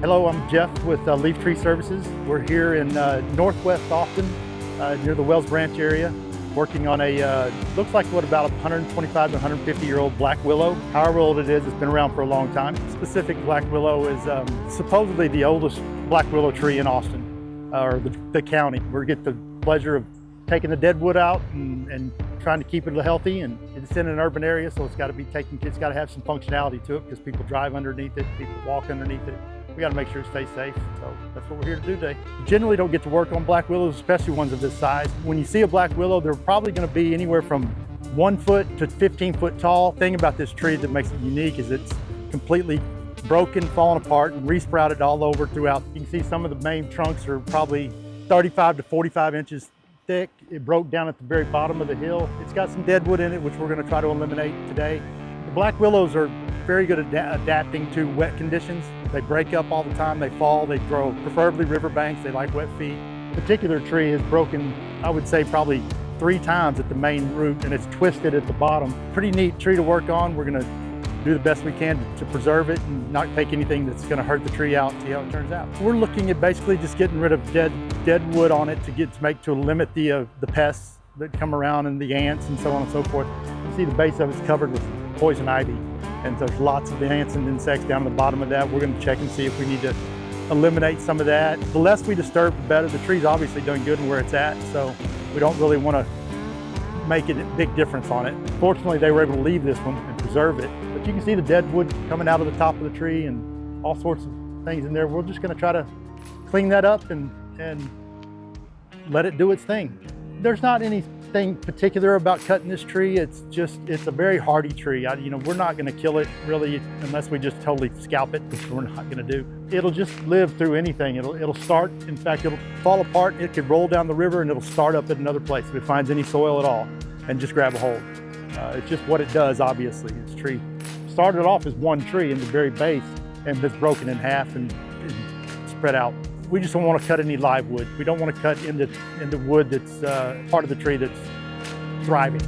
Hello, I'm Jeff with Leaf Tree Services. We're here in northwest Austin, near the Wells Branch area, working on a, looks like about 125 to 150 year old Black Willow. However old it is, it's been around for a long time. Specific Black Willow is supposedly the oldest Black Willow tree in Austin, or the county. We get the pleasure of taking the dead wood out and trying to keep it healthy, and it's in an urban area, so it's got to be taken. It's got to have some functionality to it because people drive underneath it, people walk underneath it. We got to make sure it stays safe, so that's what we're here to do today. You generally don't get to work on Black Willows, especially ones of this size. When you see a Black Willow, they're probably going to be anywhere from 1 foot to 15 foot tall. The thing about this tree that makes it unique is it's completely broken, fallen apart, and resprouted all over throughout. You can see some of the main trunks are probably 35 to 45 inches thick. It broke down at the very bottom of the hill. It's got some dead wood in it, which we're going to try to eliminate today. The Black Willows are very good at adapting to wet conditions. They break up all the time, they fall, they grow preferably riverbanks, they like wet feet. This particular tree has broken, I would say, probably 3 times at the main root, and it's twisted at the bottom. Pretty neat tree to work on. We're going to do the best we can to preserve it and not take anything that's going to hurt the tree out and see how it turns out. We're looking at basically just getting rid of dead wood on it to limit the pests that come around and the ants and so on and so forth. You see the base of it's covered with poison ivy, and there's lots of ants and insects down at the bottom of that. We're going to check and see if we need to eliminate some of that. The less we disturb, the better. The tree's obviously doing good where it's at, so we don't really want to make a big difference on it. Fortunately, they were able to leave this one and preserve it. But you can see the dead wood coming out of the top of the tree and all sorts of things in there. We're just going to try to clean that up and let it do its thing. There's not anything particular about cutting this tree. It's a very hardy tree. We're not going to kill it really unless we just totally scalp it, which we're not going to do. It'll just live through anything. It'll start, in fact, it'll fall apart. It could roll down the river and it'll start up at another place if it finds any soil at all and just grab a hold. It's just what it does, obviously. This tree started off as one tree in the very base and it's broken in half and spread out. We just don't want to cut any live wood. We don't want to cut into wood that's part of the tree that's thriving.